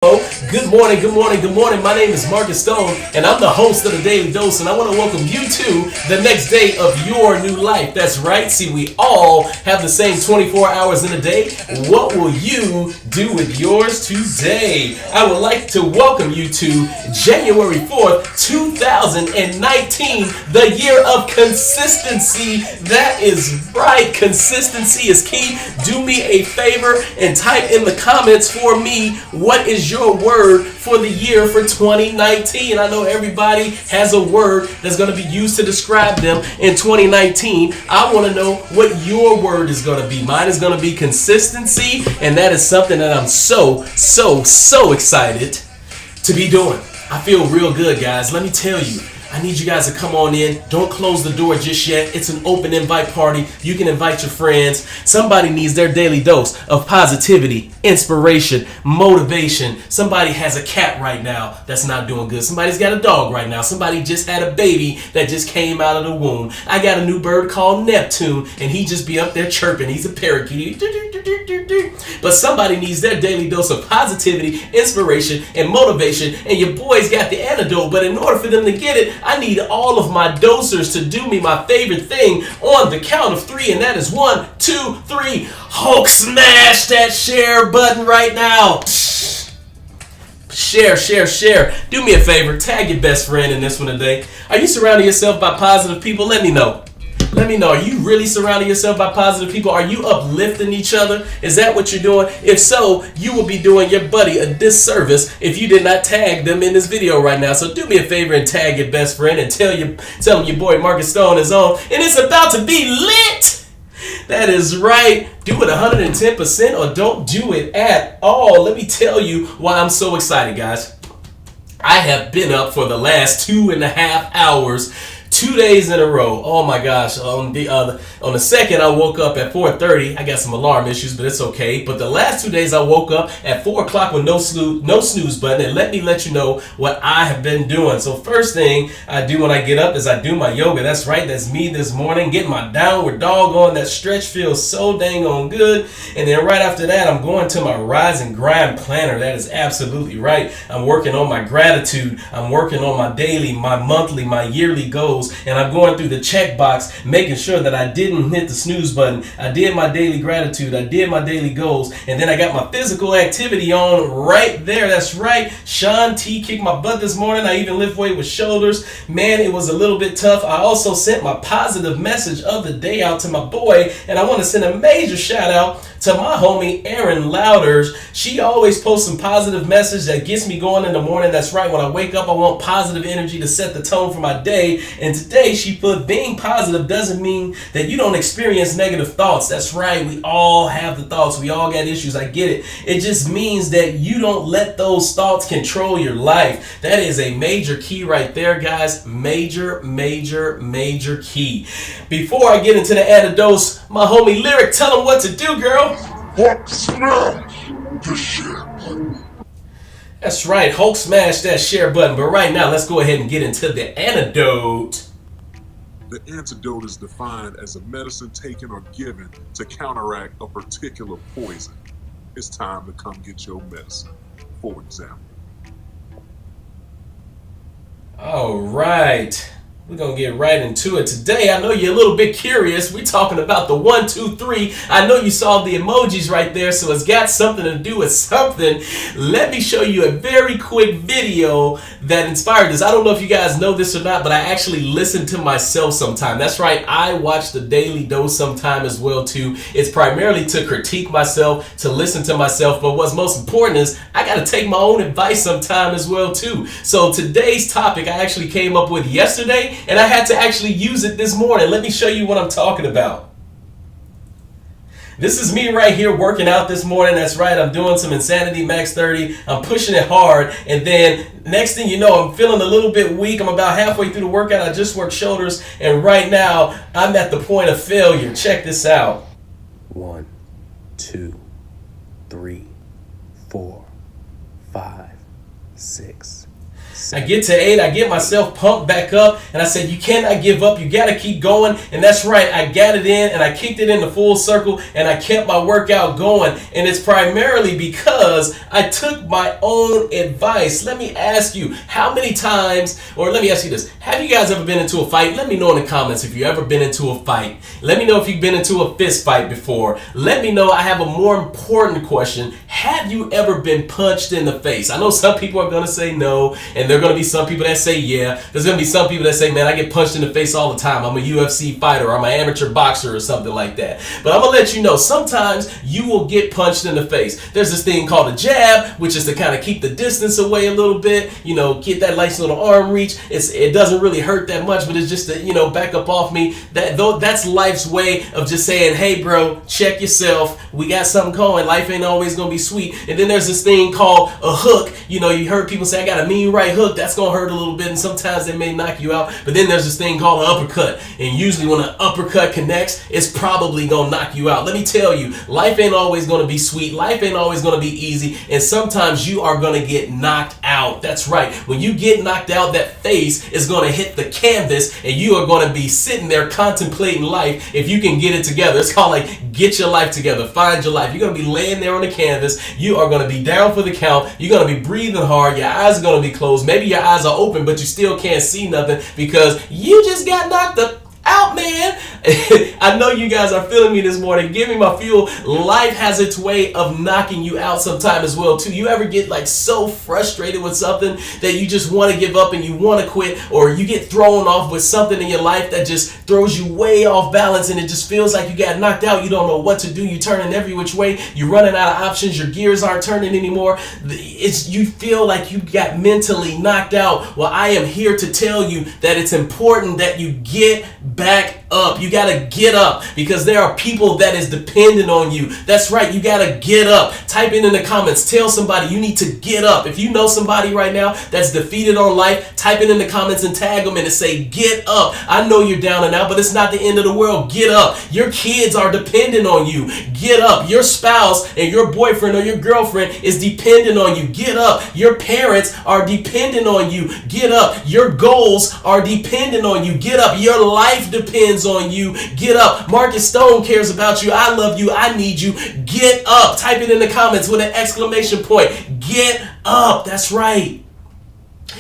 Good morning, good morning, good morning. My name is Markiss Stone, and I'm the host of the Daily Dose, and I want to welcome you to the next day of your new life. That's right. See, we all have the same 24 hours in a day. What will you do with yours today? I would like to welcome you to January 4th, 2019, the year of consistency. That is right. Consistency is key. Do me a favor and type in the comments for me, what is your word for the year for 2019? I know everybody has a word that's going to be used to describe them in 2019. I want to know what your word is going to be. Mine is going to be consistency, and that is something that I'm so excited to be doing. I feel real good, guys. Let me tell you, I need you guys to come on in. Don't close the door just yet. It's an open invite party. You can invite your friends. Somebody needs their daily dose of positivity, inspiration, motivation. Somebody has a cat right now that's not doing good. Somebody's got a dog right now. Somebody just had a baby that just came out of the womb. I got a new bird called Neptune, and he just be up there chirping. He's a parakeet. But somebody needs their daily dose of positivity, inspiration, and motivation, and your boy's got the antidote. But in order for them to get it, I need all of my dosers to do me my favorite thing on the count of three, and that is 1, 2, 3. Hulk smash that share button right now. Share. Do me a favor. Tag your best friend in this one today. Are you surrounding yourself by positive people? Let me know. Are you really surrounding yourself by positive people? Are you uplifting each other? Is that what you're doing? If so, you will be doing your buddy a disservice if you did not tag them in this video right now. So do me a favor and tag your best friend and tell them your boy Markiss Stone is on, and it's about to be lit. That is right. Do it 110% or don't do it at all. Let me tell you why I'm so excited, guys. I have been up for the last 2.5 hours, 2 days in a row. Oh my gosh. On the second, I woke up at 4:30. I got some alarm issues, but it's okay. But the last 2 days, I woke up at 4 o'clock with no snooze button. And let me let you know what I have been doing. So first thing I do when I get up is I do my yoga. That's right. That's me this morning. Getting my downward dog on. That stretch feels so dang on good. And then right after that, I'm going to my Rise and Grind planner. That is absolutely right. I'm working on my gratitude. I'm working on my daily, my monthly, my yearly goals. And I'm going through the check box, making sure that I didn't hit the snooze button. I did my daily gratitude. I did my daily goals. And then I got my physical activity on right there. That's right. Sean T kicked my butt this morning. I even lift weight with shoulders. Man, it was a little bit tough. I also sent my positive message of the day out to my boy. And I want to send a major shout out to my homie Erin Louders. She always posts some positive message that gets me going in the morning. That's right. When I wake up, I want positive energy to set the tone for my day. And today she put, being positive doesn't mean that you don't experience negative thoughts. That's right. We all have the thoughts. We all got issues. I get it. It just means that you don't let those thoughts control your life. That is a major key right there, guys. Major key. Before I get into the antidotes, my homie Lyric, tell them what to do, girl. Hulk smash the share button. That's right. Hulk smash that share button. But right now, let's go ahead and get into the antidote. The antidote is defined as a medicine taken or given to counteract a particular poison. It's time to come get your medicine. For example. All right. We're going to get right into it today. I know you're a little bit curious. We're talking about the 1, 2, 3. I know you saw the emojis right there, so it's got something to do with something. Let me show you a very quick video that inspired this. I don't know if you guys know this or not, but I actually listen to myself sometime. That's right. I watch the Daily Dose sometime as well, too. It's primarily to critique myself, to listen to myself, but what's most important is I got to take my own advice sometime as well, too. So today's topic I actually came up with yesterday, and I had to actually use it this morning. Let me show you what I'm talking about. This is me right here working out this morning. That's right. I'm doing some Insanity Max 30. I'm pushing it hard. And then next thing you know, I'm feeling a little bit weak. I'm about halfway through the workout. I just worked shoulders. And right now, I'm at the point of failure. Check this out. 1, 2, 3, 4, 5, 6. I get to 8, I get myself pumped back up, and I said, you cannot give up, you got to keep going. And that's right, I got it in, and I kicked it in the full circle, and I kept my workout going. And it's primarily because I took my own advice. Let me ask you, how many times, or let me ask you this, have you guys ever been into a fight? Let me know in the comments if you ever been into a fight. Let me know if you've been into a fist fight before. Let me know. I have a more important question. Have you ever been punched in the face? I know some people are going to say no, and there are going to be some people that say yeah. There's going to be some people that say, man, I get punched in the face all the time. I'm a UFC fighter. I'm an amateur boxer or something like that. But I'm going to let you know, sometimes you will get punched in the face. There's this thing called a jab, which is to kind of keep the distance away a little bit, get that nice little arm reach. It doesn't really hurt that much, but it's just to, back up off me. That's life's way of just saying, hey, bro, check yourself. We got something going. Life ain't always going to be sweet. And then there's this thing called a hook. You heard people say, I got a mean right hook. That's going to hurt a little bit, and sometimes it may knock you out. But then there's this thing called an uppercut. And usually when an uppercut connects, it's probably going to knock you out. Let me tell you, life ain't always going to be sweet. Life ain't always going to be easy. And sometimes you are going to get knocked out. That's right. When you get knocked out, that face is going to hit the canvas, and you are going to be sitting there contemplating life if you can get it together. It's called get your life together. Find your life. You're going to be laying there on the canvas. You are going to be down for the count. You're going to be breathing hard. Your eyes are going to be closed. Maybe your eyes are open, but you still can't see nothing because you just got knocked out, man. I know you guys are feeling me this morning. Give me my fuel. Life has its way of knocking you out sometime as well too. You ever get so frustrated with something that you just want to give up and you want to quit, or you get thrown off with something in your life that just throws you way off balance and it just feels like you got knocked out. You don't know what to do. You're turning every which way. You're running out of options. Your gears aren't turning anymore. You feel like you got mentally knocked out. Well, I am here to tell you that it's important that you get back up. You gotta get up because there are people that is dependent on you. That's right, you gotta get up. Type it in the comments. Tell somebody you need to get up. If you know somebody right now that's defeated on life, type it in the comments and tag them and say, get up. I know you're down and out, but it's not the end of the world. Get up. Your kids are dependent on you. Get up. Your spouse and your boyfriend or your girlfriend is dependent on you. Get up. Your parents are dependent on you. Get up. Your goals are dependent on you. Get up. Your life depends on you. Get up. Markiss Stone cares about you. I love you. I need you. Get up. Type it in the comments with an exclamation point. Get up. That's right.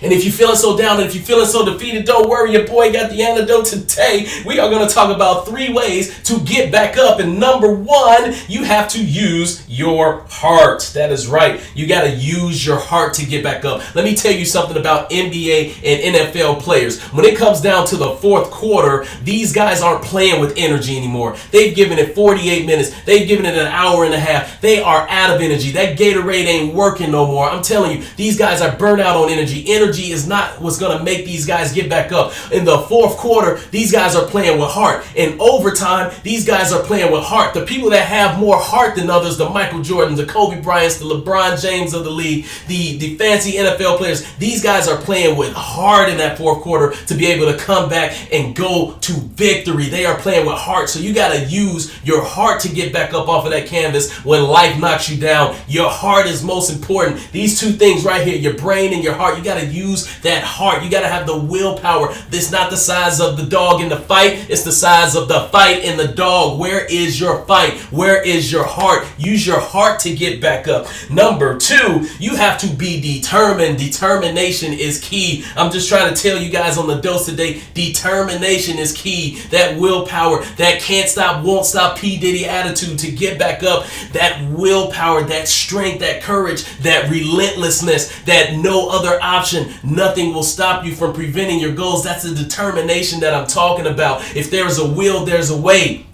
And if you're feeling so down and if you're feeling so defeated, don't worry, your boy got the antidote today. We are going to talk about 3 ways to get back up. And number 1, you have to use your heart. That is right. You got to use your heart to get back up. Let me tell you something about NBA and NFL players. When it comes down to the 4th quarter, these guys aren't playing with energy anymore. They've given it 48 minutes. They've given it an hour and a half. They are out of energy. That Gatorade ain't working no more. I'm telling you, these guys are burnt out on energy. Energy is not what's going to make these guys get back up. In the 4th quarter, these guys are playing with heart. In overtime, these guys are playing with heart. The people that have more heart than others, the Michael Jordans, the Kobe Bryants, the LeBron James of the league, the fancy NFL players, these guys are playing with heart in that 4th quarter to be able to come back and go to victory. They are playing with heart. So you got to use your heart to get back up off of that canvas when life knocks you down. Your heart is most important. These 2 things right here, your brain and your heart, you got to use that heart. You got to have the willpower. It's not the size of the dog in the fight. It's the size of the fight in the dog. Where is your fight? Where is your heart? Use your heart to get back up. Number 2, you have to be determined. Determination is key. I'm just trying to tell you guys on the dose today, determination is key. That willpower, that can't stop, won't stop P. Diddy attitude to get back up. That willpower, that strength, that courage, that relentlessness, that no other option, nothing will stop you from preventing your goals. That's the determination that I'm talking about. If there's a will, there's a way.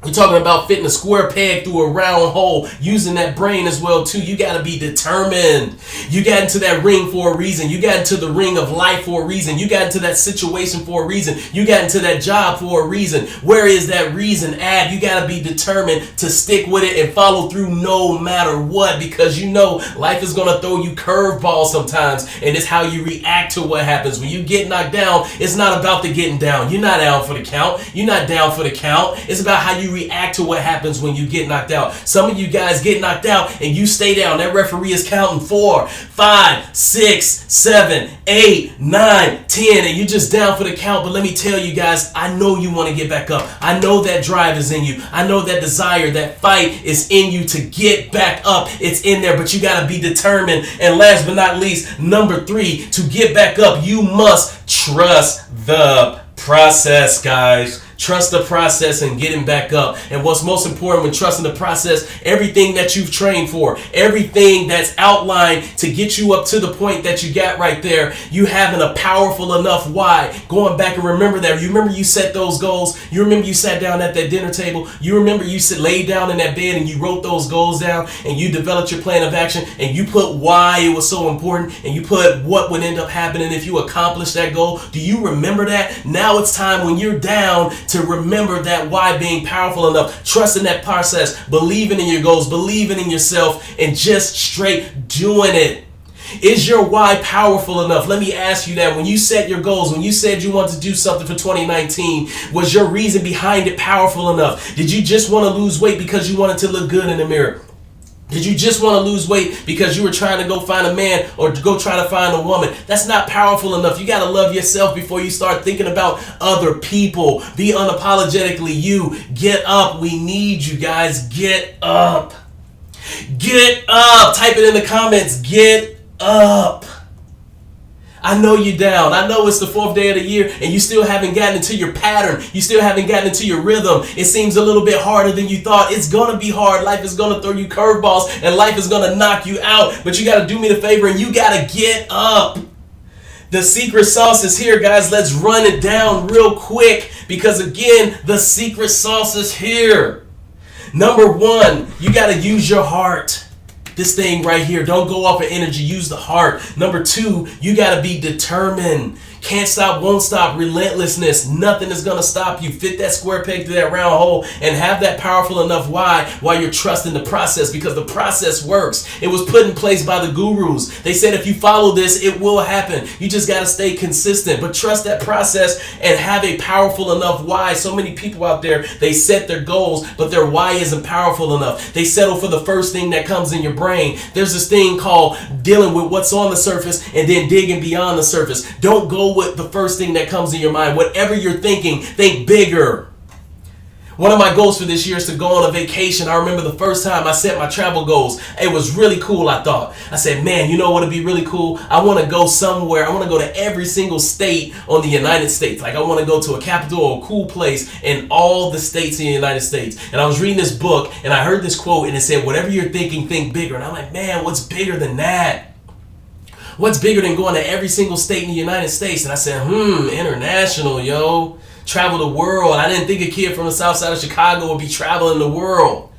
We're talking about fitting a square peg through a round hole, using that brain as well too. You got to be determined. You got into that ring for a reason. You got into the ring of life for a reason. You got into that situation for a reason. You got into that job for a reason. Where is that reason at? You got to be determined to stick with it and follow through no matter what, because you know life is going to throw you curveballs sometimes, and it's how you react to what happens. When you get knocked down, it's not about the getting down. You're not down for the count. You're not down for the count. It's about how you you react to what happens when you get knocked out. Some of you guys get knocked out and you stay down. That referee is counting 4, 5, 6, 7, 8, 9, 10, and you're just down for the count. But let me tell you guys, I know you want to get back up. I know that drive is in you. I know that desire, that fight is in you to get back up. It's in there, but you got to be determined. And last but not least, number 3, to get back up, you must trust the process, guys. Trust the process and getting back up. And what's most important when trusting the process, everything that you've trained for, everything that's outlined to get you up to the point that you got right there, you having a powerful enough why. Going back and remember that. You remember you set those goals. You remember you sat down at that dinner table. You remember you laid down in that bed and you wrote those goals down and you developed your plan of action and you put why it was so important and you put what would end up happening if you accomplish that goal. Do you remember that? Now it's time when you're down to remember that why being powerful enough, trusting that process, believing in your goals, believing in yourself, and just straight doing it. Is your why powerful enough? Let me ask you that. When you set your goals, when you said you wanted to do something for 2019, was your reason behind it powerful enough? Did you just want to lose weight because you wanted to look good in the mirror? Did you just want to lose weight because you were trying to go find a man or go try to find a woman? That's not powerful enough. You got to love yourself before you start thinking about other people. Be unapologetically you. Get up. We need you guys. Get up. Get up. Type it in the comments. Get up. I know you're down. I know it's the 4th day of the year and you still haven't gotten into your pattern. You still haven't gotten into your rhythm. It seems a little bit harder than you thought. It's going to be hard. Life is going to throw you curveballs and life is going to knock you out. But you got to do me the favor and you got to get up. The secret sauce is here, guys. Let's run it down real quick because, again, the secret sauce is here. Number 1, you got to use your heart. This thing right here, don't go off of energy, use the heart. Number 2, you got to be determined. Can't stop, won't stop, relentlessness. Nothing is going to stop you. Fit that square peg to that round hole and have that powerful enough why while you're trusting the process, because the process works. It was put in place by the gurus. They said if you follow this, it will happen. You just got to stay consistent, but trust that process and have a powerful enough why. So many people out there, they set their goals, but their why isn't powerful enough. They settle for the first thing that comes in your brain. There's this thing called dealing with what's on the surface and then digging beyond the surface. Don't go with the first thing that comes in your mind. Whatever you're thinking, think bigger. One of my goals for this year is to go on a vacation. I remember the first time I set my travel goals. It was really cool, I thought. I said, man, you know what would be really cool? I want to go somewhere. I want to go to every single state on the United States. Like I want to go to a capital or a cool place in all the states in the United States. And I was reading this book and I heard this quote and it said, whatever you're thinking, think bigger. And I'm like, man, what's bigger than that? What's bigger than going to every single state in the United States? And I said, international, yo. Travel the world. I didn't think a kid from the south side of Chicago would be traveling the world.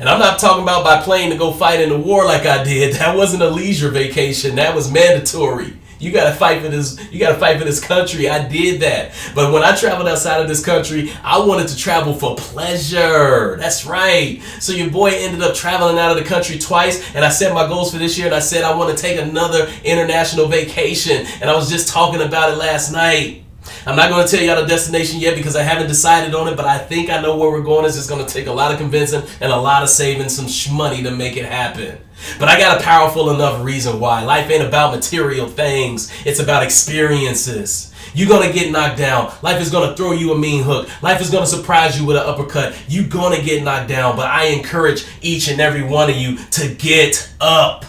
And I'm not talking about by plane to go fight in the war like I did. That wasn't a leisure vacation. That was mandatory. You gotta fight for this. You gotta fight for this country. I did that. But when I traveled outside of this country, I wanted to travel for pleasure. That's right. So your boy ended up traveling out of the country twice, and I set my goals for this year, and I said I want to take another international vacation. And I was just talking about it last night. I'm not going to tell y'all the destination yet because I haven't decided on it, but I think I know where we're going. It's just going to take a lot of convincing and a lot of saving some money to make it happen. But I got a powerful enough reason why. Life ain't about material things. It's about experiences. You're going to get knocked down. Life is going to throw you a mean hook. Life is going to surprise you with an uppercut. You're going to get knocked down, but I encourage each and every one of you to get up.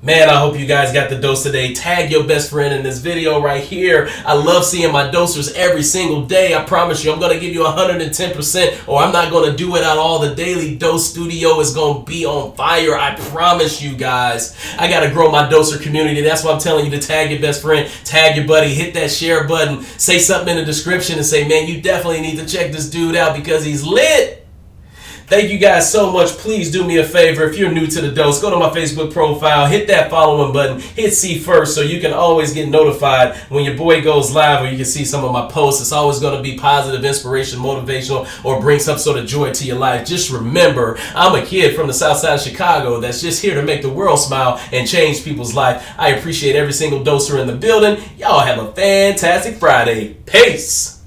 Man, I hope you guys got the dose today. Tag your best friend in this video right here. I love seeing my dosers every single day. I promise you, I'm going to give you 110%, or I'm not going to do it at all. The Daily Dose Studio is going to be on fire. I promise you guys. I got to grow my doser community. That's why I'm telling you to tag your best friend, tag your buddy, hit that share button, say something in the description and say, man, you definitely need to check this dude out because he's lit. Thank you guys so much. Please do me a favor. If you're new to the dose, go to my Facebook profile, hit that following button, hit see first so you can always get notified when your boy goes live or you can see some of my posts. It's always going to be positive, inspiration, motivational, or bring some sort of joy to your life. Just remember, I'm a kid from the south side of Chicago that's just here to make the world smile and change people's life. I appreciate every single doser in the building. Y'all have a fantastic Friday. Peace.